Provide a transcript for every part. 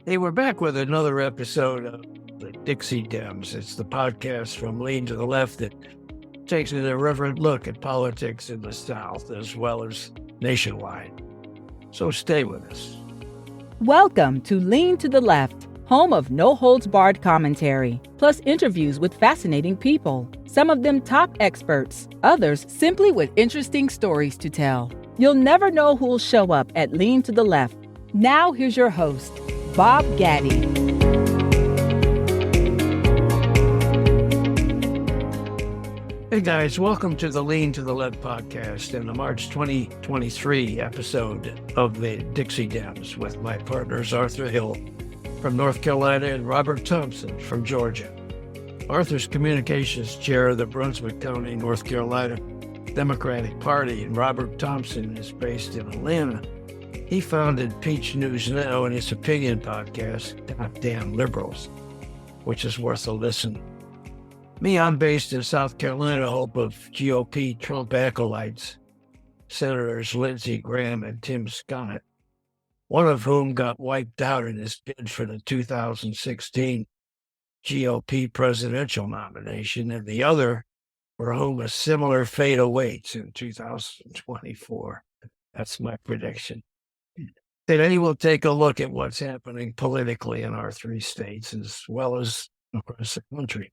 Hey, we're back with another episode of the Dixie Dems. It's the podcast from Lean to the Left that takes an irreverent look at politics in the South as well as nationwide. So stay with us. Welcome to Lean to the Left, home of no-holds-barred commentary, plus interviews with fascinating people, some of them top experts, others simply with interesting stories to tell. You'll never know who'll show up at Lean to the Left. Now here's your host, Bob Gaddy. Hey guys, welcome to the Lean to the Left podcast and the March 2023 episode of the Dixie Dems with my partners Arthur Hill from North Carolina and Robert Thompson from Georgia. Arthur's communications chair of the Brunswick County, North Carolina Democratic Party, and Robert Thompson is based in Atlanta. He founded Peach News Now and his opinion podcast, Goddamn Liberals, which is worth a listen. Me, I'm based in South Carolina, home of GOP Trump acolytes, Senators Lindsey, Graham, and Tim Scott, one of whom got wiped out in his bid for the 2016 GOP Presidential nomination, and the other for whom a similar fate awaits in 2024. That's my prediction. Today we'll take a look at what's happening politically in our three states as well as across the country.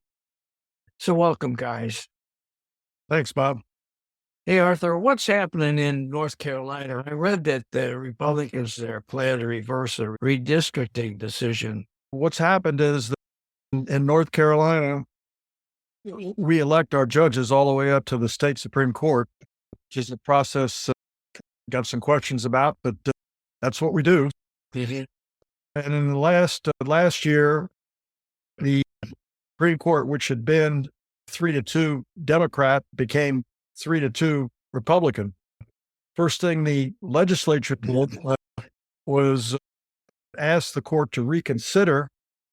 So welcome, guys. Thanks, Bob. Hey, Arthur, what's happening in North Carolina? I read that the Republicans there plan to reverse a redistricting decision. What's happened is that in North Carolina, we elect our judges all the way up to the state Supreme Court, which is a process got some questions about, but that's what we do. Mm-hmm. And in the last year, the Supreme Court, which had been 3-2 Democrat, became 3-2 Republican. First thing the legislature did was ask the court to reconsider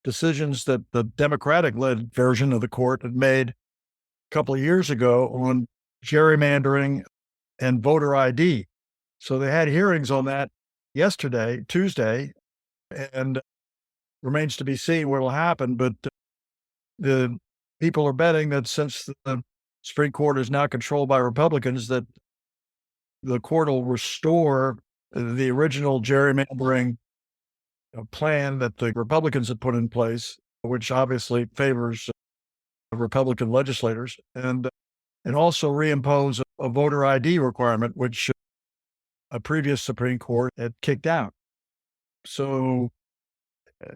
decisions that the Democratic-led version of the court had made a couple of years ago on gerrymandering and voter ID. So they had hearings on that yesterday, Tuesday, and remains to be seen what will happen. But the people are betting that since the Supreme Court is now controlled by Republicans, that the court will restore the original gerrymandering plan that the Republicans had put in place, which obviously favors Republican legislators, and also reimpose a voter ID requirement, which a previous Supreme Court had kicked out. So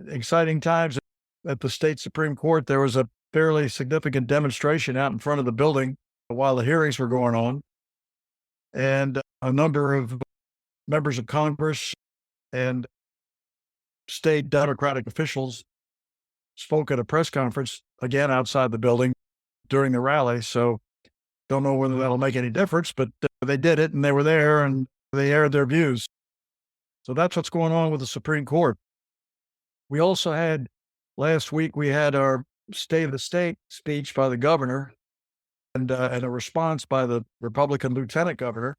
exciting times at the state Supreme Court. There was a fairly significant demonstration out in front of the building while the hearings were going on. And a number of members of Congress and state Democratic officials spoke at a press conference, again, outside the building during the rally. So don't know whether that'll make any difference, but they did it and they were there and they aired their views. So that's what's going on with the Supreme Court. We also had, last week, we had our State of the State speech by the governor and a response by the Republican lieutenant governor.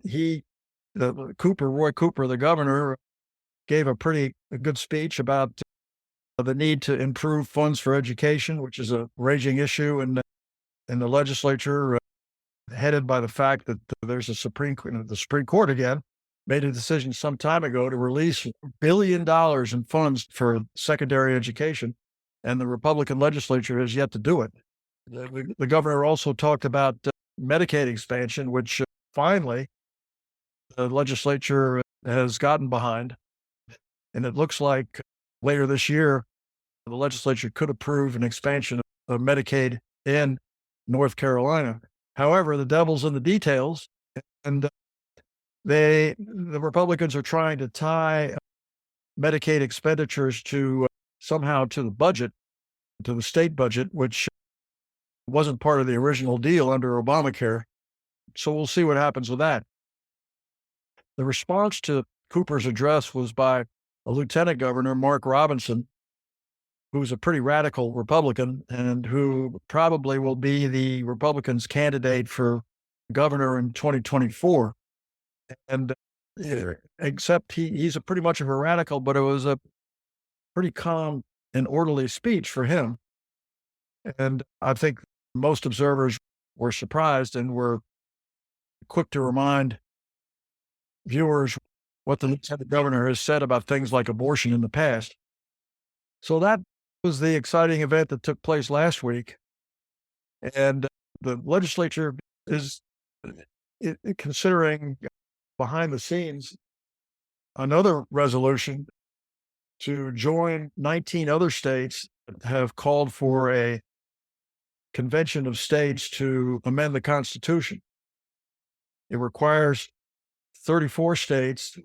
Roy Cooper, the governor, gave a good speech about the need to improve funds for education, which is a raging issue in the legislature, headed by the fact that there's the Supreme Court again made a decision some time ago to release $1 billion in funds for secondary education, and the Republican legislature has yet to do it. The governor also talked about Medicaid expansion, which finally the legislature has gotten behind, and it looks like later this year the legislature could approve an expansion of Medicaid in North Carolina. However, the devil's in the details, and the Republicans are trying to tie Medicaid expenditures somehow to the budget, to the state budget, which wasn't part of the original deal under Obamacare. So we'll see what happens with that. The response to Cooper's address was by a lieutenant governor, Mark Robinson, who's a pretty radical Republican and who probably will be the Republicans' candidate for governor in 2024. And except he's a pretty much of a radical, but it was a pretty calm and orderly speech for him. And I think most observers were surprised and were quick to remind viewers what the lieutenant governor has said about things like abortion in the past. So that was the exciting event that took place last week. And the legislature is considering behind the scenes another resolution to join 19 other states that have called for a convention of states to amend the Constitution. It requires 34 states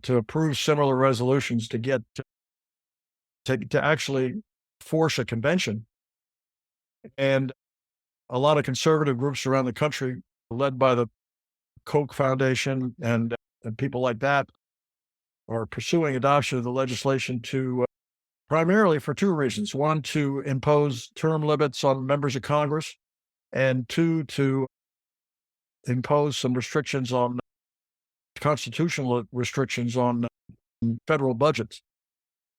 to approve similar resolutions to get to actually force a convention. And a lot of conservative groups around the country, led by the Koch Foundation and people like that, are pursuing adoption of the legislation to primarily for two reasons. One, to impose term limits on members of Congress, and two, to impose some restrictions on constitutional restrictions on federal budgets,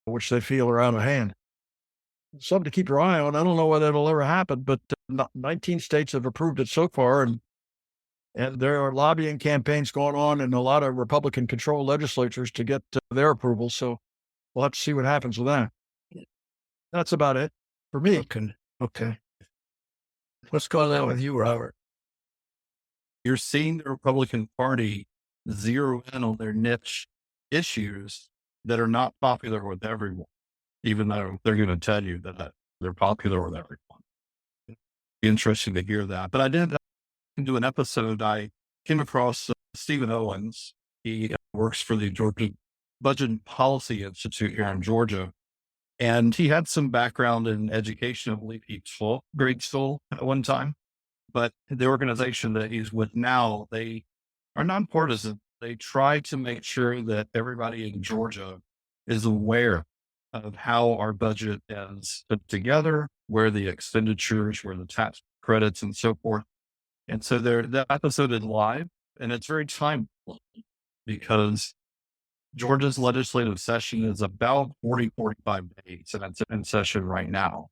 which they feel are out of hand. Something to keep your eye on. I don't know whether it'll ever happen, but 19 states have approved it so far, and there are lobbying campaigns going on in a lot of Republican-controlled legislatures to get their approval. So we'll have to see what happens with that. That's about it for me. Okay. What's going on with you, Robert? You're seeing the Republican Party zero in on their niche issues that are not popular with everyone, even though they're going to tell you that they're popular with everyone. Interesting to hear that. But I did do an episode. I came across Stephen Owens. He works for the Georgia Budget and Policy Institute here in Georgia. And he had some background in education. I believe he taught grade school at one time. But the organization that he's with now, they are nonpartisan. They try to make sure that everybody in Georgia is aware of how our budget is put together, where the expenditures, where the tax credits and so forth. And so that episode is live, and it's very timely because Georgia's legislative session is about 45 days, and it's in session right now.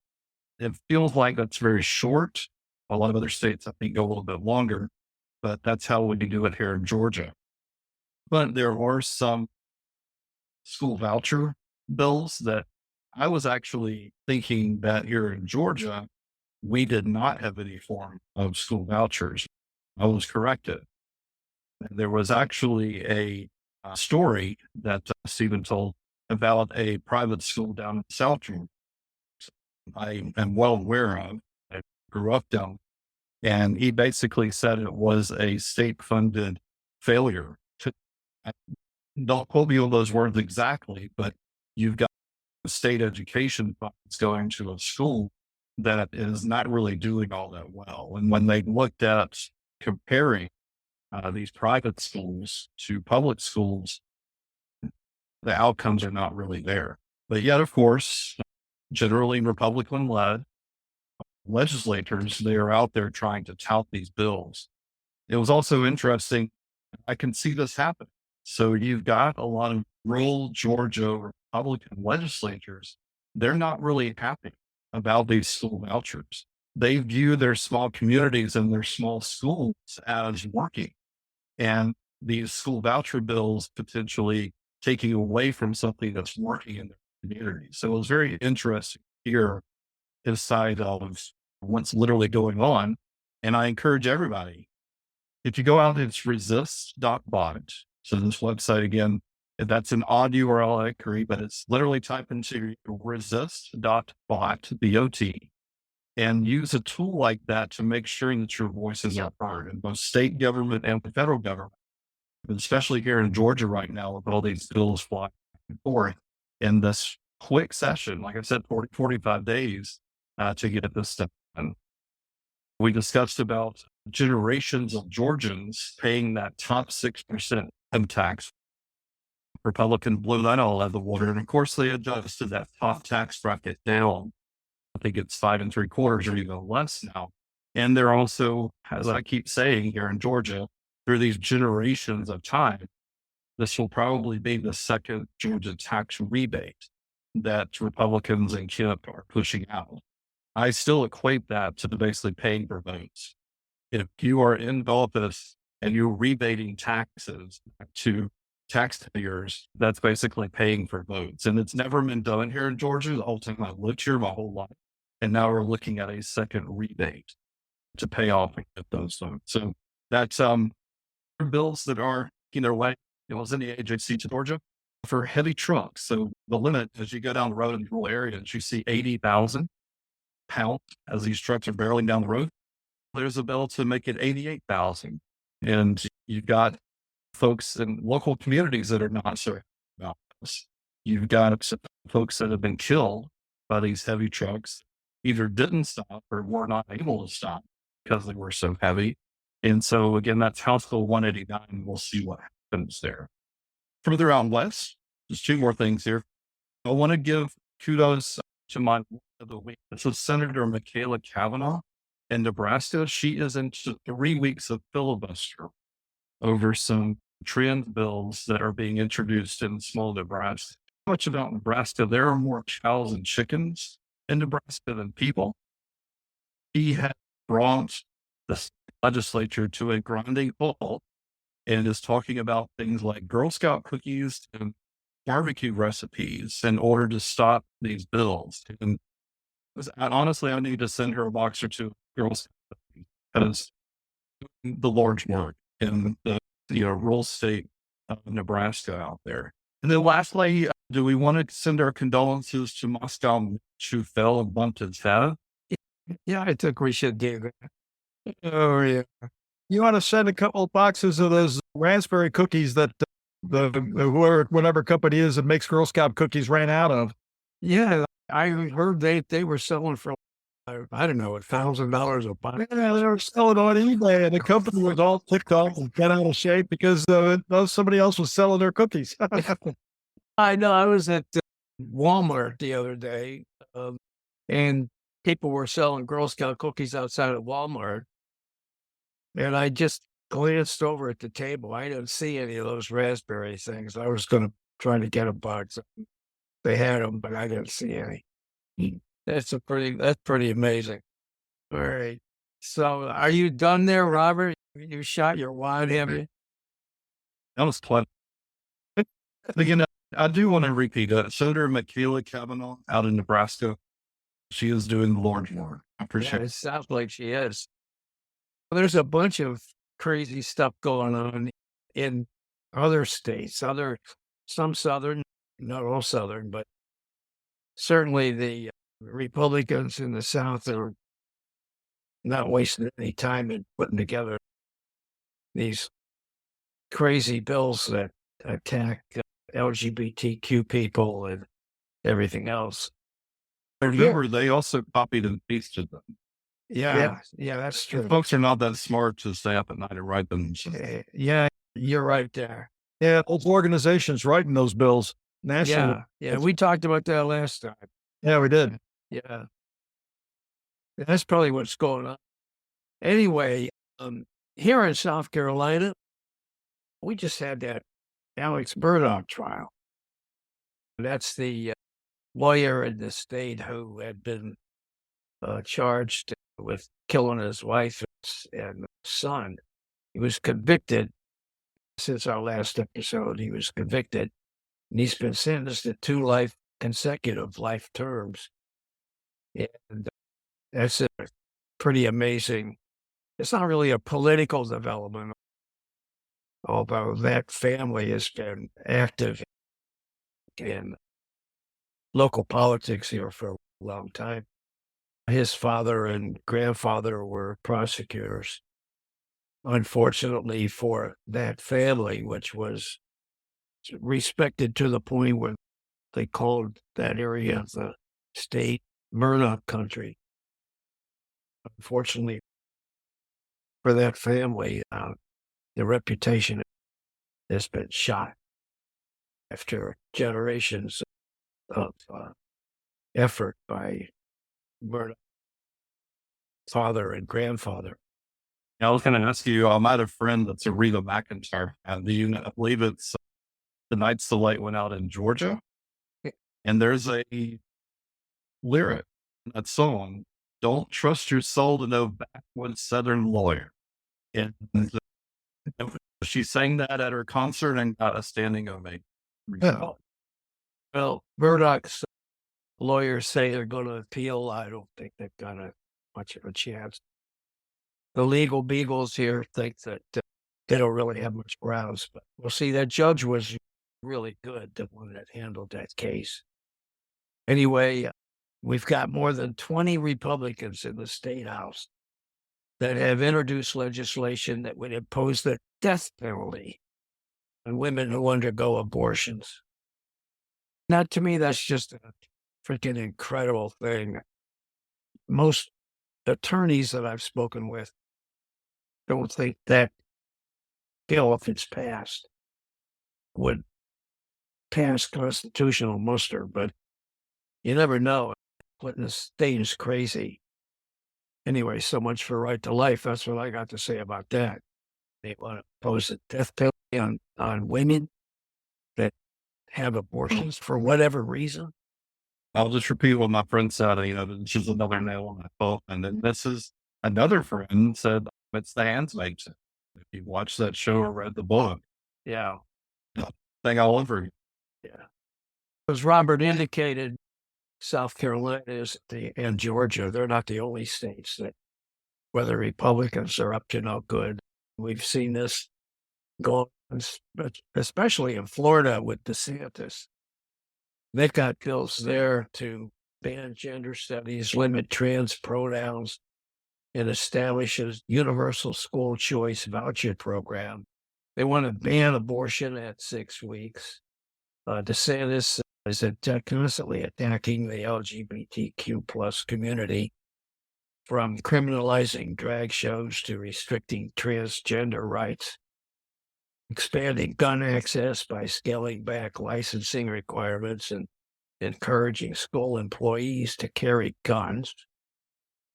It feels like that's very short. A lot of other states, I think, go a little bit longer, but that's how we do it here in Georgia. But there are some school voucher bills that I was actually thinking that here in Georgia, we did not have any form of school vouchers. I was corrected. There was actually a story that Stephen told about a private school down in South Georgia. I am well aware of. I grew up down, and he basically said it was a state-funded failure. Don't quote me on those words exactly, but you've got state education funds going to a school that is not really doing all that well. And when they looked at comparing these private schools to public schools, the outcomes are not really there. But yet, of course, generally Republican-led legislators, they are out there trying to tout these bills. It was also interesting. I can see this happen. So you've got a lot of rural Georgia Republican legislators. They're not really happy about these school vouchers. They view their small communities and their small schools as working. And these school voucher bills potentially taking away from something that's working in their community. So it was very interesting to hear his side of what's literally going on. And I encourage everybody, if you go out, it's resist.bot. So this website, again, that's an odd URL, I agree, but it's literally type into resist.bot, B-O-T, and use a tool like that to make sure that your voices are heard in both state government and the federal government, but especially here in Georgia right now with all these bills flying back and forth in this quick session, like I said, 45 days to get this stuff done. We discussed about generations of Georgians paying that top 6% income tax. Republican blew that all out of the water. And of course, they adjusted that top tax bracket down. I think it's 5 3/4 or even less now. And they're also, as I keep saying here in Georgia, through these generations of time, this will probably be the second Georgia tax rebate. that Republicans and Kemp are pushing out. I still equate that to basically paying for votes. If you are in office and you're rebating taxes to taxpayers, that's basically paying for votes. And it's never been done here in Georgia. The whole time I've lived here my whole life. And now we're looking at a second rebate to pay off and get those votes. So that's bills that are either way. It was in the AJC to Georgia for heavy trucks. So the limit, as you go down the road in rural areas, you see 80,000 pounds as these trucks are barreling down the road. There's a bill to make it 88,000. And you've got folks in local communities that are not sorry about this. You've got folks that have been killed by these heavy trucks, either didn't stop or were not able to stop because they were so heavy. And so again, that's House Bill 189. We'll see what happens there. Further out west, just two more things here. I want to give kudos to my of the week. This is Senator Michaela Cavanaugh in Nebraska. She is into 3 weeks of filibuster over some trend bills that are being introduced in small Nebraska. Much about Nebraska, there are more cows and chickens in Nebraska than people. He had brought the legislature to a grinding halt and is talking about things like Girl Scout cookies and barbecue recipes in order to stop these bills. And honestly, I need to send her a box or two of Girl Scout cookies because the Lord's work in the rural state of Nebraska out there. And then lastly, do we want to send our condolences to Moscow, who fell and bumped his head? Yeah, I think we should do that. Oh, yeah. You want to send a couple of boxes of those raspberry cookies that whatever company is that makes Girl Scout cookies ran out of. Yeah, I heard they were selling for, I don't know, $1,000 a box. Yeah, they were selling on eBay, and the company was all ticked off and got out of shape because somebody else was selling their cookies. I know. I was at Walmart the other day, and people were selling Girl Scout cookies outside of Walmart. And I just glanced over at the table. I didn't see any of those raspberry things. I was going to try to get a box. They had them, but I didn't see any. That's pretty amazing. All right. So are you done there, Robert? You shot your wad, have you? That was plenty. Again, I do want to repeat that. Senator Michaela Cavanaugh out in Nebraska, she is doing the Lord's work. I appreciate it. It sounds like she is. There's a bunch of crazy stuff going on in other states, some Southern, not all Southern, but certainly the Republicans in the South are not wasting any time in putting together these crazy bills that attack LGBTQ people and everything else. Remember, they also copied and pasted them. Yeah, that's true. Folks are not that smart to stay up at night and write them. Yeah, you're right there. Yeah, those organizations writing those bills nationally. Yeah, we talked about that last time. Yeah, we did. Yeah. That's probably what's going on. Anyway, here in South Carolina, we just had that Alex Murdaugh trial. That's the lawyer in the state who had been charged with killing his wife and son. He was convicted since our last episode. He was convicted, and he's been sentenced to 2 consecutive life terms. And that's pretty amazing. It's not really a political development, although that family has been active in local politics here for a long time. His father and grandfather were prosecutors. Unfortunately for that family, which was respected to the point where they called that area of the state Murdoch country. Unfortunately for that family, the reputation has been shot after generations of effort by Murdoch father and grandfather. I was going to ask you, I might have a friend that's a Reba McEntire. And do you know, I believe it's The Night's the Light went out in Georgia? And there's a lyric in that song, "Don't trust your soul to no backwoods Southern lawyer." And she sang that at her concert and got a standing ovation. Yeah. Well, Murdoch's lawyers say they're going to appeal. I don't think they've got much of a chance. The legal beagles here think that they don't really have much grounds, but we'll see. That judge was really good, the one that handled that case. Anyway, we've got more than 20 Republicans in the state house that have introduced legislation that would impose the death penalty on women who undergo abortions. Now, to me, that's just a freaking incredible thing. Most attorneys that I've spoken with don't think that bill, if it's passed, would pass constitutional muster, but you never know. What in the state is crazy. Anyway, so much for right to life. That's what I got to say about that. They want to impose a death penalty on women that have abortions for whatever reason. I'll just repeat what my friend said. This is another nail on my boat. And then this is another friend said, it's the Handmaid's Tale. If you watched that show or read the book, Yeah. thing all over you. Yeah. As Robert indicated, South Carolina and Georgia, they're not the only states that, where the Republicans are up to no good. We've seen this go on, especially in Florida with DeSantis. They've got bills there to ban gender studies, limit trans pronouns, and establish a universal school choice voucher program. They want to ban abortion at 6 weeks. DeSantis is constantly attacking the LGBTQ plus community, from criminalizing drag shows to restricting transgender rights, expanding gun access by scaling back licensing requirements and encouraging school employees to carry guns,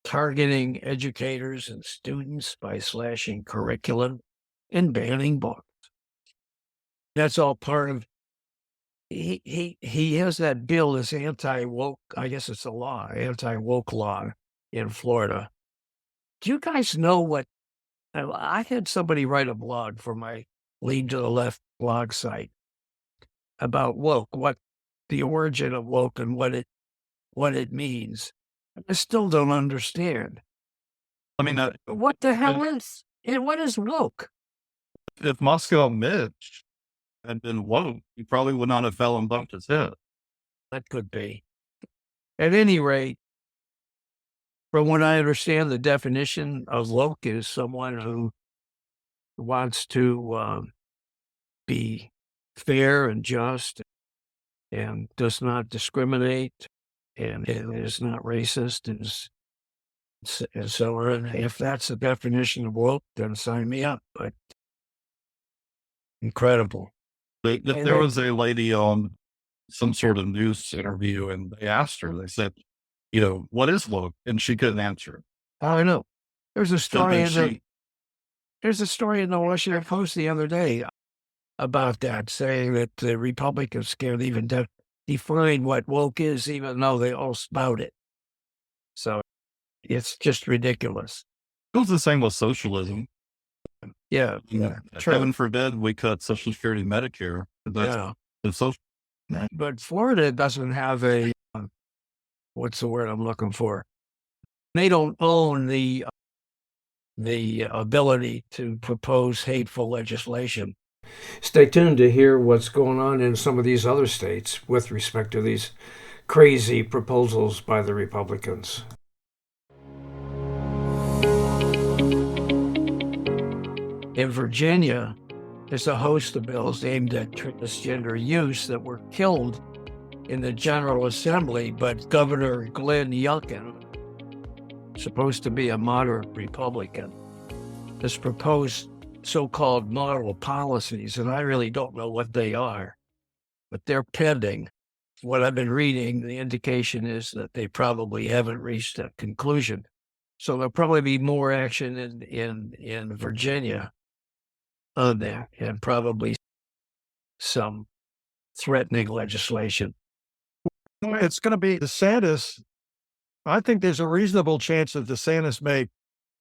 targeting educators and students by slashing curriculum and banning books. That's all part of. He has that bill, this anti-woke, I guess it's a law, anti-woke law in Florida. Do you guys know what? I had somebody write a blog for my Lean to the Left blog site about woke, what the origin of woke and what it means. I still don't understand. I mean, What the hell is it? What is woke? if Moscow Mitch had been woke, he probably would not have fell and bumped his head. That could be. At any rate, from what I understand, the definition of woke is someone who wants to be fair and just and does not discriminate and is not racist and so on. If that's the definition of woke, then sign me up. But incredible. If there was a lady on some sort of news interview and they asked her, they said, what is woke? And she couldn't answer it. I know. There's a story then there's a story in the Washington Post the other day about that, saying that the Republicans can't even define what woke is, even though they all spout it. So it's just ridiculous. It was the same with socialism. Yeah. Heaven forbid we cut Social Security and Medicare. That's social. But Florida doesn't have a, what's the word I'm looking for? They don't own the ability to propose hateful legislation. Stay tuned to hear what's going on in some of these other states with respect to these crazy proposals by the Republicans. In Virginia, there's a host of bills aimed at transgender youth that were killed in the General Assembly, but Governor Glenn Youngkin, supposed to be a moderate Republican, has proposed so-called model policies, and I really don't know what they are, but they're pending. What I've been reading, the indication is that they probably haven't reached a conclusion. So there'll probably be more action in Virginia on that, and probably some threatening legislation. It's going to be DeSantis. I think there's a reasonable chance that DeSantis may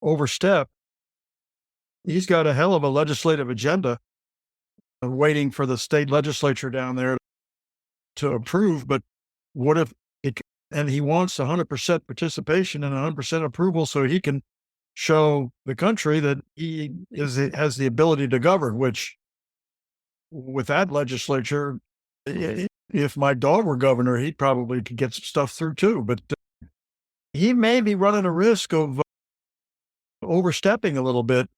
overstep. He's got a hell of a legislative agenda waiting for the state legislature down there to approve. But what if it, and he wants 100% participation and 100% approval so he can show the country that has the ability to govern, which with that legislature, if my dog were governor, he probably could get some stuff through too. But he may be running a risk of overstepping a little bit.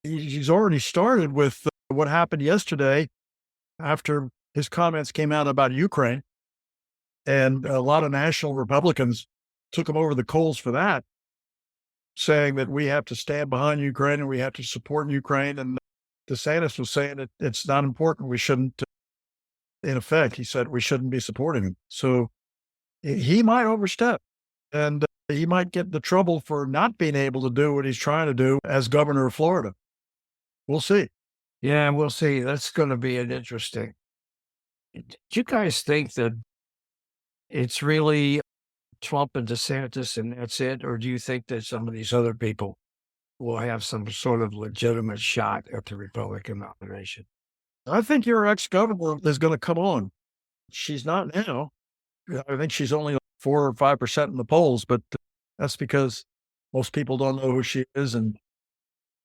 He's already started with what happened yesterday after his comments came out about Ukraine. And a lot of national Republicans took him over the coals for that, saying that we have to stand behind Ukraine and we have to support Ukraine. And DeSantis was saying that it's not important. We shouldn't, in effect, he said we shouldn't be supporting him. So he might overstep and he might get into trouble for not being able to do what he's trying to do as governor of Florida. We'll see. Yeah, we'll see. That's going to be an interesting. Do you guys think that it's really Trump and DeSantis and that's it? Or do you think that some of these other people will have some sort of legitimate shot at the Republican nomination? I think your ex-governor is going to come on. She's not now. I think she's only 4 or 5% in the polls, but that's because most people don't know who she is.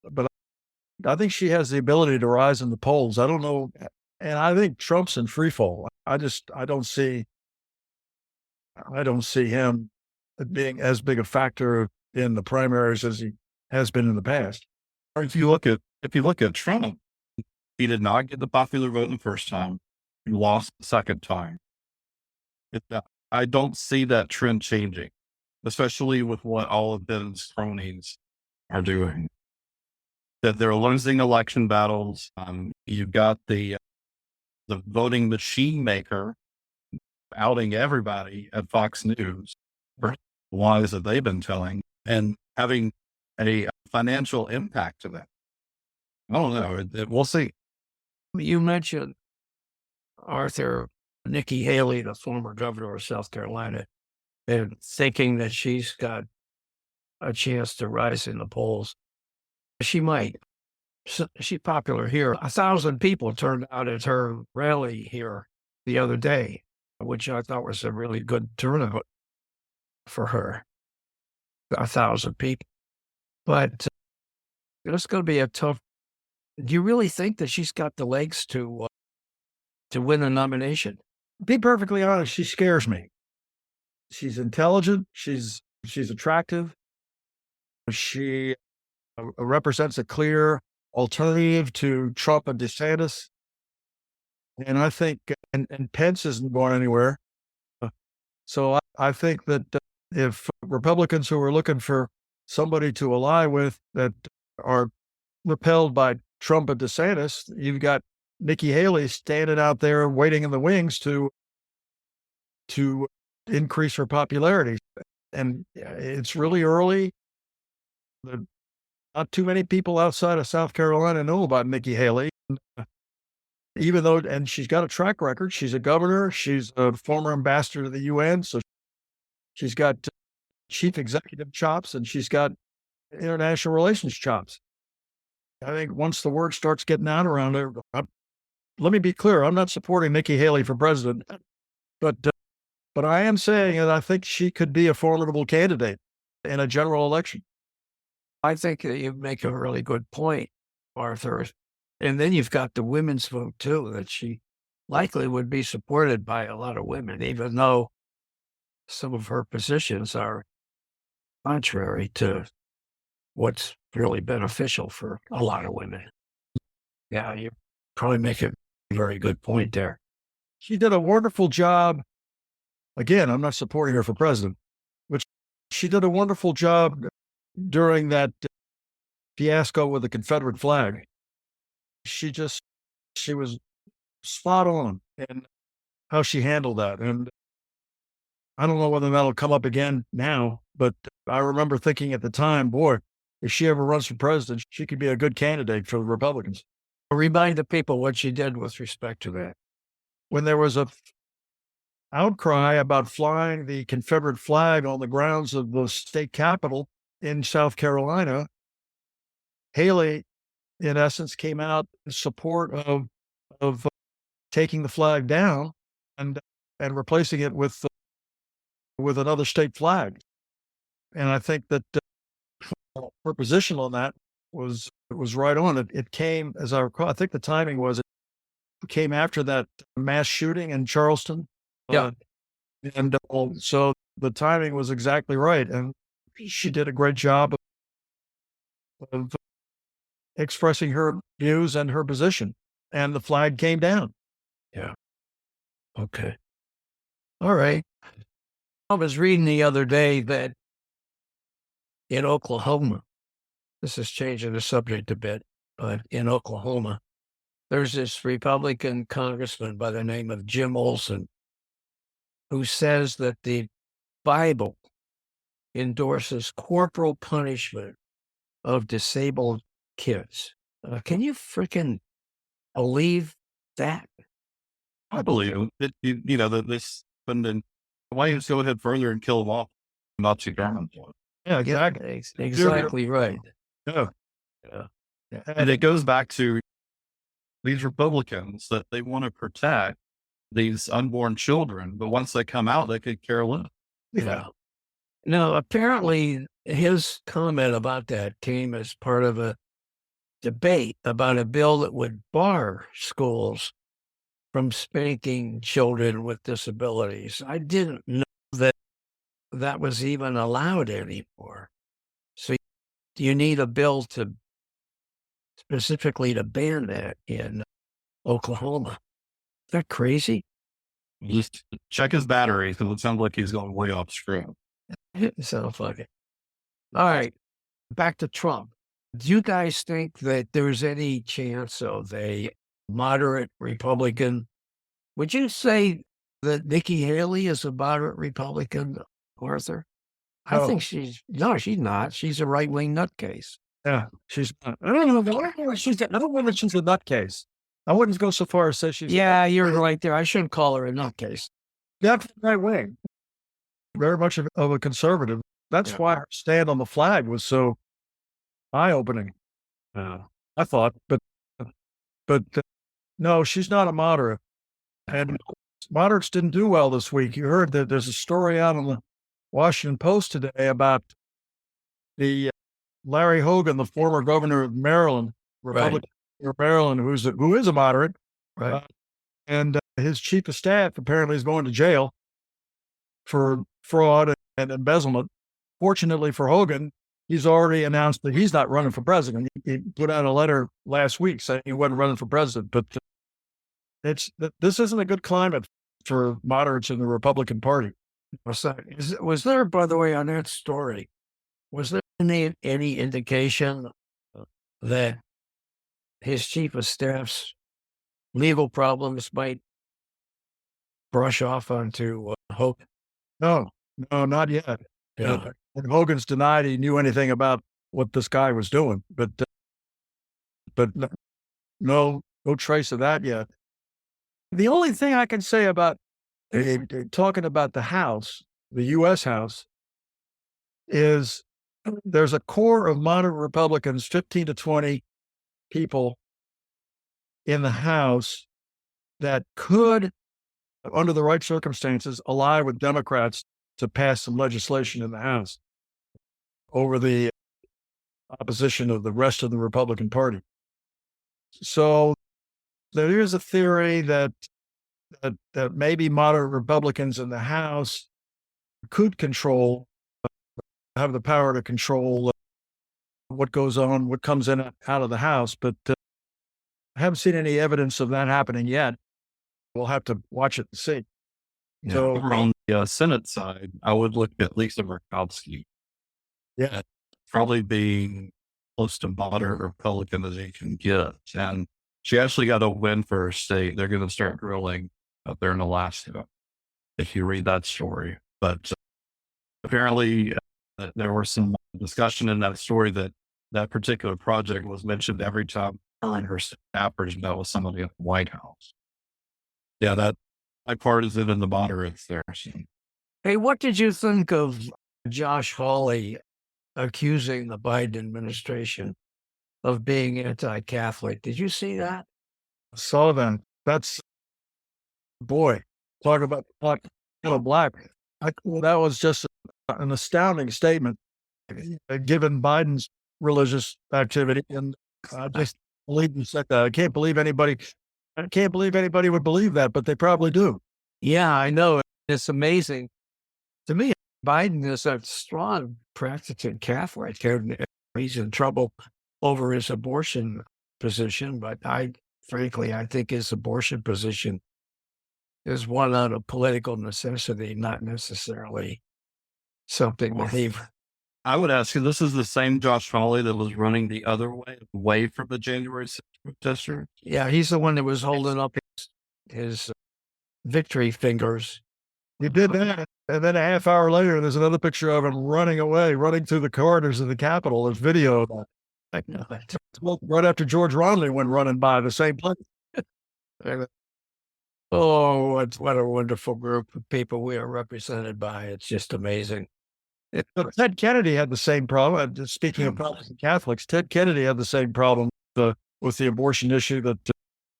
But I think she has the ability to rise in the polls. I don't know. And I think Trump's in free fall. I don't see him being as big a factor in the primaries as he has been in the past. Or if you look at Trump, he did not get the popular vote the first time. He lost the second time. I don't see that trend changing, especially with what all of Biden's cronies are doing. That they're losing election battles. You've got the voting machine maker outing everybody at Fox News for lies that they've been telling and having a financial impact to that. I don't know. We'll see. You mentioned, Arthur, Nikki Haley, the former governor of South Carolina, and thinking that she's got a chance to rise in the polls. She might. She's popular here. 1,000 people turned out at her rally here the other day, which I thought was a really good turnout for her. 1,000 people. But it's going to be a tough. Do you really think that she's got the legs to win a nomination? Be perfectly honest, she scares me. She's intelligent. She's attractive. She represents a clear alternative to Trump and DeSantis. And I think, and Pence isn't going anywhere. So I think that if Republicans who are looking for somebody to ally with that are repelled by Trump and DeSantis, you've got Nikki Haley standing out there waiting in the wings to increase her popularity. And it's really early. Not too many people outside of South Carolina know about Nikki Haley. Even though, and she's got a track record. She's a governor. She's a former ambassador to the UN. So she's got chief executive chops and she's got international relations chops. I think once the word starts getting out around her, let me be clear. I'm not supporting Nikki Haley for president, but I am saying that I think she could be a formidable candidate in a general election. I think that you make a really good point, Arthur. And then you've got the women's vote too, that she likely would be supported by a lot of women, even though some of her positions are contrary to what's really beneficial for a lot of women. Yeah, you probably make a very good point there. She did a wonderful job. Again, I'm not supporting her for president, but she did a wonderful job during that fiasco with the Confederate flag. She was spot on in how she handled that. And I don't know whether that'll come up again now, but I remember thinking at the time, boy, if she ever runs for president, she could be a good candidate for the Republicans. Remind the people what she did with respect to that. When there was outcry about flying the Confederate flag on the grounds of the state capitol in South Carolina, Haley, in essence, came out in support of taking the flag down and replacing it with another state flag. And I think that her position on that was right on. It came, as I recall, I think the timing was it came after that mass shooting in Charleston. Yeah. And so the timing was exactly right. And she did a great job of expressing her views and her position. And the flag came down. Yeah. Okay. All right. I was reading the other day that in Oklahoma, this is changing the subject a bit, but in Oklahoma, there's this Republican congressman by the name of Jim Olson who says that the Bible endorses corporal punishment of disabled kids. Can you freaking believe that? I believe it. You know, that this, and then why don't you go ahead further and kill them off? Nazi government. Yeah, exactly. Exactly right. Yeah. Yeah. And it goes back to these Republicans that they want to protect these unborn children, but once they come out, they could care less. Yeah. Now, apparently, his comment about that came as part of a debate about a bill that would bar schools from spanking children with disabilities. I didn't know that was even allowed anymore. So you need a bill to specifically to ban that in Oklahoma. Is that crazy? Just check his battery because it sounds like he's going way off script. It sounds like it. All right, back to Trump. Do you guys think that there's any chance of a moderate Republican? Would you say that Nikki Haley is a moderate Republican, Arthur? I think she's not. She's a right-wing nutcase. Yeah, she's not. I don't know that she's a nutcase. I wouldn't go so far as say she's. Yeah, you're right there. I shouldn't call her a nutcase. Definitely right wing. Very much of a conservative. That's why her stand on the flag was so eye-opening. I thought, but no, she's not a moderate. And moderates didn't do well this week. You heard that there's a story out on the Washington Post today about the Larry Hogan, the former governor of Maryland, Republican of Maryland, who is a moderate, Right. And his chief of staff apparently is going to jail for fraud and embezzlement. Fortunately for Hogan, he's already announced that he's not running for president. He put out a letter last week saying he wasn't running for president. But this isn't a good climate for moderates in the Republican Party. Was there, by the way, on that story, was there any indication that his chief of staff's legal problems might brush off onto Hogan? No, not yet. Yeah. And Hogan's denied he knew anything about what this guy was doing, but no trace of that yet. The only thing I can say about talking about the House, the U.S. House, is there's a core of moderate Republicans, 15 to 20 people in the House that could, under the right circumstances, ally with Democrats to pass some legislation in the House over the opposition of the rest of the Republican Party. So there is a theory that maybe moderate Republicans in the House could have the power to control what goes on, what comes in out of the House, but I haven't seen any evidence of that happening yet. We'll have to watch it and see. Yeah. So on the Senate side, I would look at Lisa Murkowski. Yeah, Probably being close to moderate Republican as they can get. And she actually got a win for her state. They're going to start drilling up there in Alaska, if you read that story. But apparently there was some discussion in that story that particular project was mentioned every time her staffers met with somebody at the White House. Yeah, bipartisan and the moderates there. So, Hey, what did you think of Josh Hawley accusing the Biden administration of being anti-Catholic? Did you see that? Sullivan, that's, boy, talk about black. That was just an astounding statement given Biden's religious activity. And I just believe he said that. I can't believe anybody would believe that, but they probably do. Yeah, I know. It's amazing. To me, Biden is a strong practicing Catholic. He's in trouble over his abortion position, but frankly, I think his abortion position is one out of political necessity, not necessarily something that he. I would ask you, this is the same Josh Hawley that was running the other way, away from the January 6th protester? Yeah, he's the one that was holding up his victory fingers. He did that. And then a half hour later, there's another picture of him running away, running through the corridors of the Capitol. There's video of that. I know it. Right after George Romney went running by the same place. Oh, what a wonderful group of people we are represented by. It's just amazing. Ted Kennedy had the same problem. Speaking of Protestant Catholics, Ted Kennedy had the same problem with the abortion issue that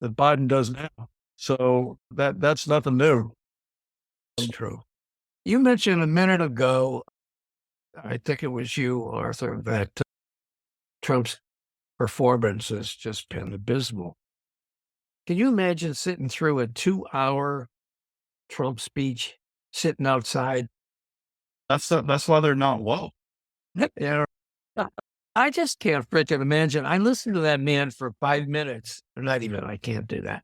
Biden does now. So that's nothing new. It's true. You mentioned a minute ago, I think it was you, Arthur, that Trump's performance has just been abysmal. Can you imagine sitting through a 2-hour Trump speech, sitting outside? That's why they're not woke. Yeah. I just can't freaking imagine. I listened to that man for 5 minutes. Not even, I can't do that.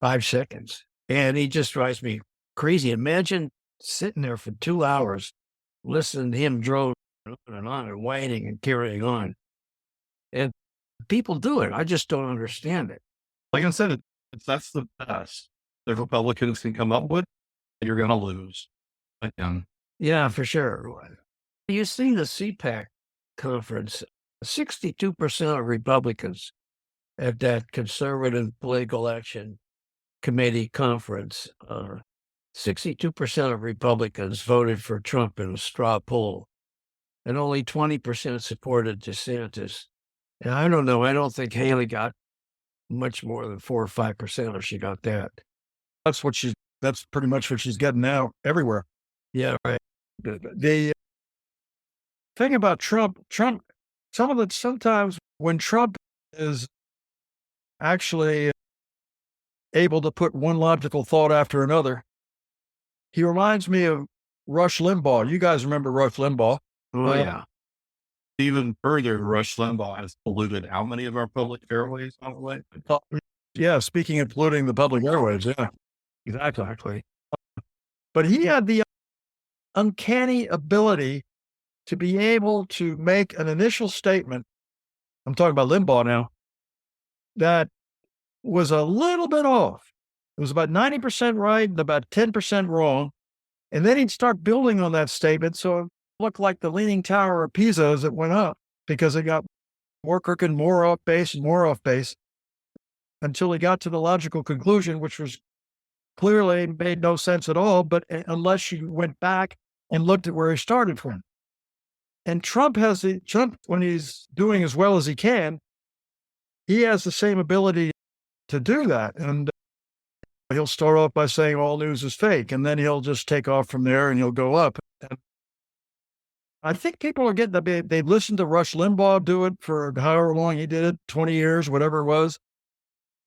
5 seconds. And he just drives me crazy. Imagine sitting there for 2 hours, listening to him drone on and whining and carrying on. And people do it. I just don't understand it. Like I said, that's the best the Republicans can come up with. You're going to lose. Yeah, for sure. You see the CPAC conference, 62% of Republicans at that conservative political action committee conference, 62% of Republicans voted for Trump in a straw poll, and only 20% supported DeSantis. And I don't know. I don't think Haley got much more than 4 or 5% if she got that. That's pretty much what she's getting now everywhere. Yeah, right. The thing about Trump, sometimes when Trump is actually able to put one logical thought after another, he reminds me of Rush Limbaugh. You guys remember Rush Limbaugh? Oh, yeah. Even further, Rush Limbaugh has polluted how many of our public airways on the way? Yeah, speaking of polluting the public airways, yeah. Exactly. But he had the uncanny ability to be able to make an initial statement, I'm talking about Limbaugh now, that was a little bit off. It was about 90% right and about 10% wrong. And then he'd start building on that statement. So it looked like the Leaning Tower of Pisa as it went up, because it got more crooked, more off base, and more off base, until he got to the logical conclusion, which was clearly made no sense at all, but unless you went back and looked at where he started from. And Trump, when he's doing as well as he can, he has the same ability to do that. And he'll start off by saying all news is fake, and then he'll just take off from there and he'll go up. And I think people are getting, they've listened to Rush Limbaugh do it for however long he did it, 20 years, whatever it was.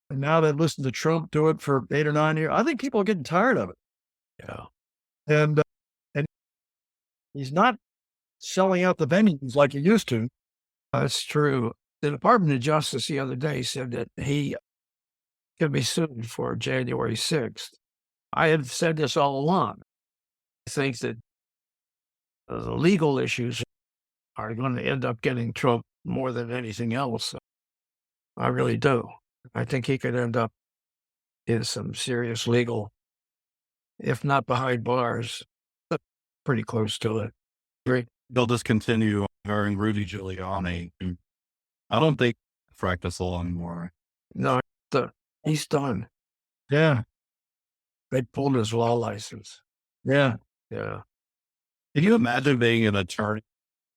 And now they've listened to Trump do it for 8 or 9 years. I think people are getting tired of it. Yeah. And he's not selling out the venues like he used to. That's true. The Department of Justice the other day said that he can be sued for January 6th. I have said this all along. I think that the legal issues are going to end up getting Trump more than anything else. I really do. I think he could end up in some serious legal, if not behind bars, but pretty close to it. Great. They'll just continue hiring Rudy Giuliani. I don't think practice law anymore. No, he's done. Yeah. They pulled his law license. Yeah. Yeah. Can you imagine being an attorney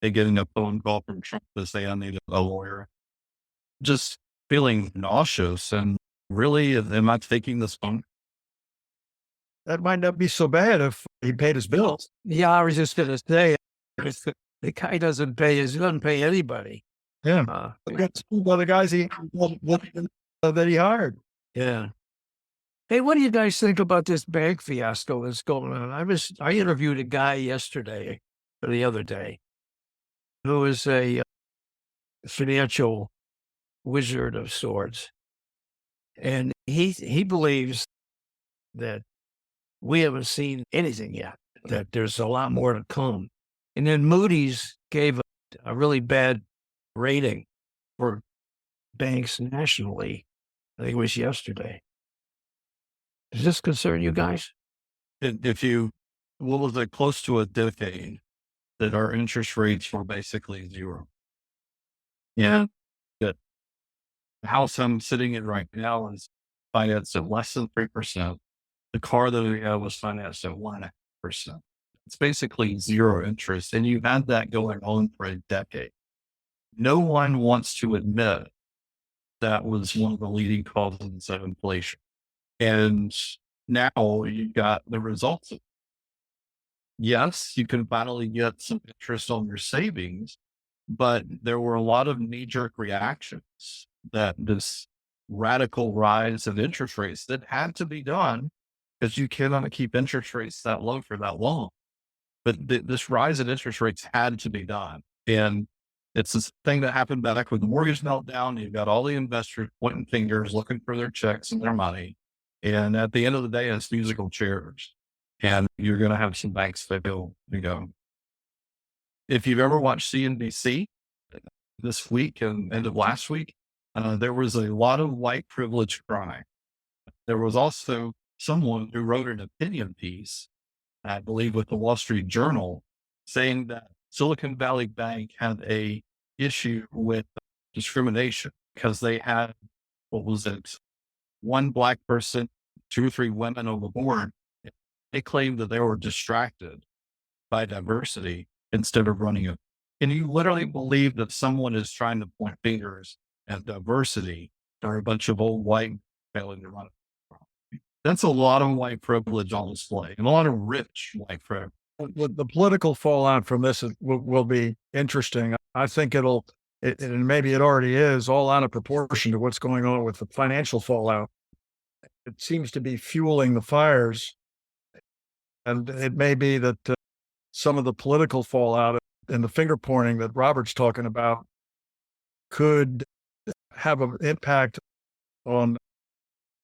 and getting a phone call from Trump to say, I need a lawyer? Just feeling nauseous and really, am I taking this phone? That might not be so bad if he paid his bills. Yeah, I was just going to say, the guy doesn't pay anybody. Yeah. He got sued by the guys that he hired. Yeah. Hey, what do you guys think about this bank fiasco that's going on? I interviewed a guy yesterday or the other day who is a financial wizard of sorts. And he believes that we haven't seen anything yet, that there's a lot more to come. And then Moody's gave a really bad rating for banks nationally. I think it was yesterday. Does this concern you guys? What was it, close to a decade that our interest rates were basically zero? Yeah. Good. The house I'm sitting in right now is financed at less than 3%. The car that we have was financed at 1.5%. It's basically zero interest. And you've had that going on for a decade. No one wants to admit that was one of the leading causes of inflation. And now you got the results of it. Yes, you can finally get some interest on your savings, but there were a lot of knee-jerk reactions that this radical rise in interest rates that had to be done because you cannot keep interest rates that low for that long. But this rise in interest rates had to be done. And it's this thing that happened back with the mortgage meltdown. You've got all the investors pointing fingers, looking for their checks and their money. And at the end of the day, it's musical chairs. And you're going to have some banks fail to go. If you've ever watched CNBC this week and end of last week, there was a lot of white privilege crying. There was also someone who wrote an opinion piece, I believe with the Wall Street Journal, saying that Silicon Valley Bank had a issue with discrimination because they had, what was it, one Black person, 2 or 3 women on the board. They claimed that they were distracted by diversity instead of running it. Can you literally believe that someone is trying to point fingers at diversity or a bunch of old white failing to run it? That's a lot of white privilege on display and a lot of rich white privilege. The political fallout from this will be interesting. I think and maybe it already is, all out of proportion to what's going on with the financial fallout. It seems to be fueling the fires. And it may be that some of the political fallout and the finger pointing that Robert's talking about could have an impact on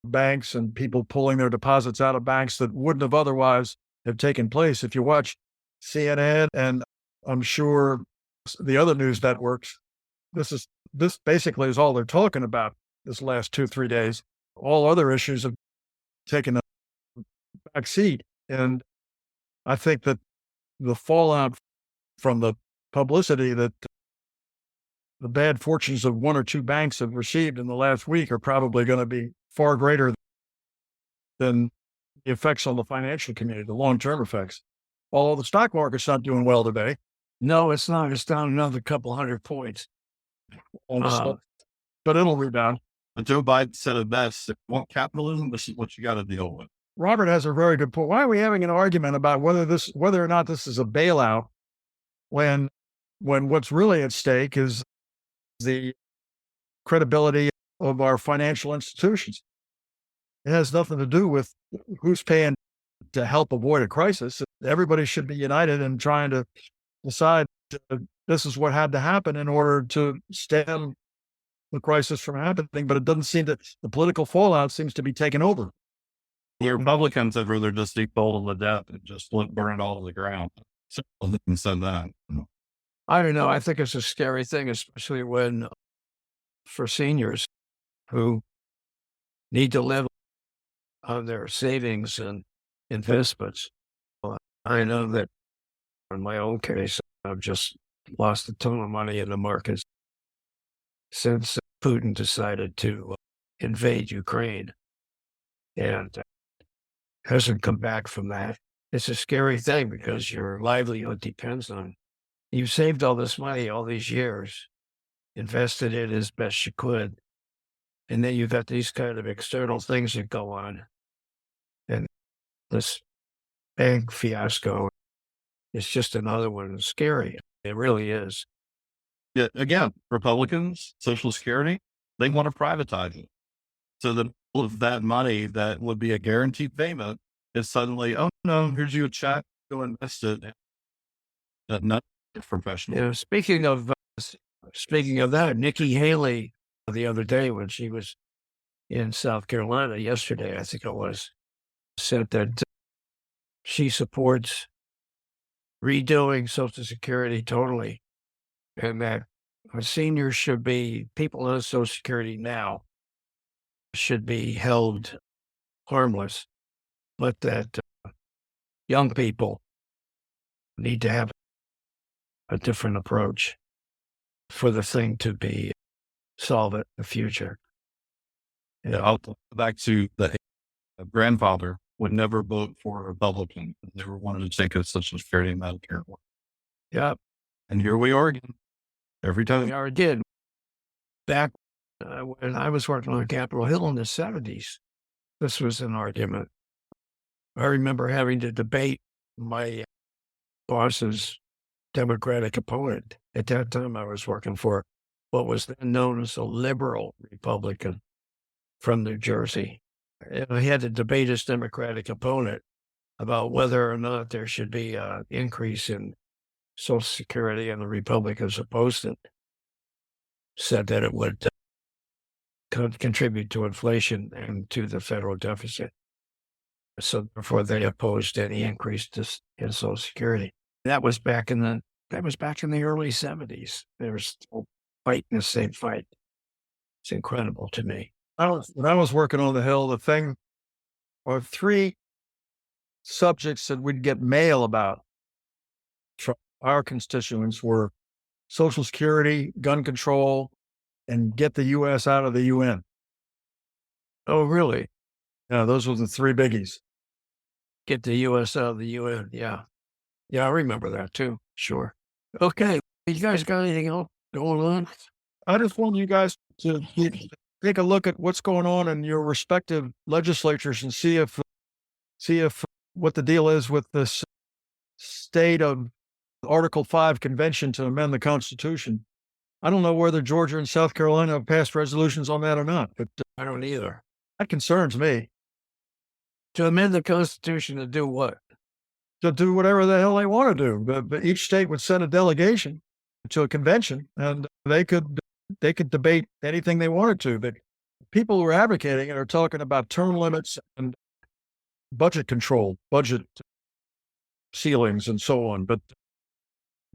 banks and people pulling their deposits out of banks that wouldn't have otherwise have taken place. If you watch CNN and I'm sure the other news networks, this basically is all they're talking about this last 2-3 days. All other issues have taken a back seat. And I think that the fallout from the publicity that the bad fortunes of 1 or 2 banks have received in the last week are probably going to be far greater than the effects on the financial community, the long-term effects. Although the stock market's not doing well today. No, it's not. It's down another couple hundred points. But it'll rebound. But Joe Biden said it best. If you want capitalism, this is what you got to deal with. Robert has a very good point. Why are we having an argument about whether or not this is a bailout when what's really at stake is the credibility of our financial institutions? It has nothing to do with who's paying to help avoid a crisis. Everybody should be united in trying to decide this is what had to happen in order to stem the crisis from happening. But it doesn't seem that the political fallout seems to be taking over. The Republicans would rather just default on the debt and just burn it all to the ground. So they said that. I don't know. I think it's a scary thing, especially when for seniors who need to live on their savings and investments. I know that in my own case, I've just lost a ton of money in the markets since Putin decided to invade Ukraine. And hasn't come back from that. It's a scary thing because your livelihood depends on you saved all this money all these years, invested it as best you could, and then you've got these kind of external things that go on. And this bank fiasco is just another one. It's scary. It really is. Yeah, again, Republicans, Social Security, they want to privatize it. So that all of that money that would be a guaranteed payment is suddenly, oh no, here's you a check, go invest it. Not professional. You know, speaking of that, Nikki Haley the other day when she was in South Carolina yesterday, I think it was, said that she supports redoing Social Security totally, and that seniors should be, people on Social Security now should be held harmless, but that young people need to have a different approach for the thing to be solved in the future. Yeah, I'll go back to the grandfather would never vote for a Republican. They were wanted to take a Social Security and Medicare. Yeah. And here we are again. Every time. We already did. Back when I was working on Capitol Hill in the 70s, this was an argument. I remember having to debate my boss's Democratic opponent. At that time, I was working for what was then known as a liberal Republican from New Jersey. And I had to debate his Democratic opponent about whether or not there should be an increase in Social Security, and the Republicans opposed it, said that it would contribute to inflation and to the federal deficit. So therefore, they opposed any increase in Social Security. That was back in the early 70s. They were still fighting the same fight. It's incredible to me. When I was working on the Hill, the thing, or three subjects that we'd get mail about from our constituents were Social Security, gun control, and get the U.S. out of the UN. Oh, really? Yeah, those were the three biggies. Get the U.S. out of the UN. Yeah. Yeah, I remember that too. Sure. Okay. You guys got anything else going on? I just want you guys to take a look at what's going on in your respective legislatures and see if what the deal is with this state of Article 5 convention to amend the Constitution. I don't know whether Georgia and South Carolina have passed resolutions on that or not, but I don't either. that concerns me. To amend the Constitution to do what? To do whatever the hell they want to do. But each state would send a delegation to a convention, and they could debate anything they wanted to. But people who are advocating it are talking about term limits and budget control, budget ceilings, and so on. But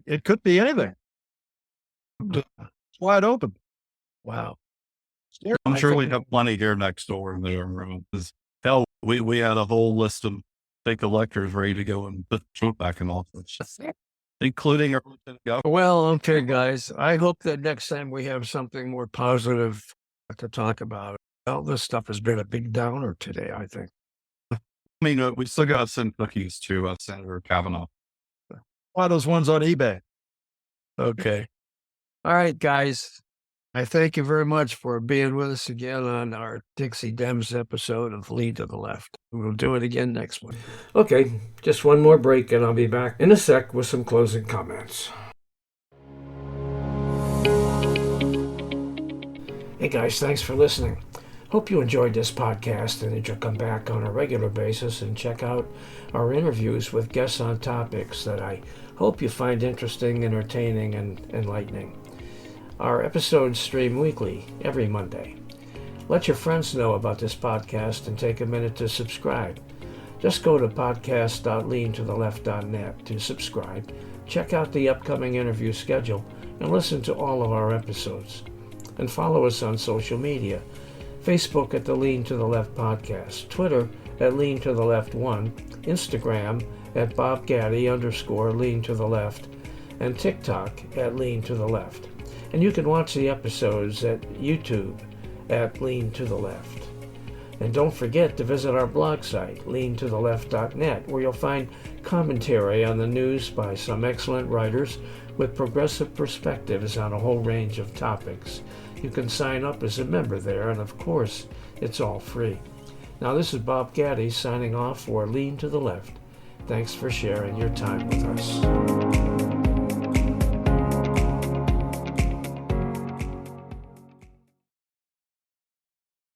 it could be anything. It's wide open. Wow. I'm sure we have plenty here next door in there. Hell, we had a whole list of fake electors ready to go and put Trump back in office, including our lieutenant governor. Well, okay, guys. I hope that next time we have something more positive to talk about. Well, this stuff has been a big downer today, I think. I mean, we still got to send cookies to Senator Kavanaugh. Why those ones on eBay? Okay. All right, guys. I thank you very much for being with us again on our Dixie Dems episode of Lean to the Left. We'll do it again next week. Okay, just one more break and I'll be back in a sec with some closing comments. Hey guys, thanks for listening. Hope you enjoyed this podcast and that you'll come back on a regular basis and check out our interviews with guests on topics that I hope you find interesting, entertaining, and enlightening. Our episodes stream weekly, every Monday. Let your friends know about this podcast and take a minute to subscribe. Just go to podcast.leantotheleft.net to subscribe, check out the upcoming interview schedule, and listen to all of our episodes. And follow us on social media. Facebook at the Lean to the Left Podcast, Twitter at Lean to the Left 1, Instagram at BobGaddy_Lean to the Left, and TikTok at Lean to the Left. And you can watch the episodes at YouTube at Lean to the Left. And don't forget to visit our blog site, leantotheleft.net, where you'll find commentary on the news by some excellent writers with progressive perspectives on a whole range of topics. You can sign up as a member there, and of course, it's all free. Now, this is Bob Gaddy signing off for Lean to the Left. Thanks for sharing your time with us.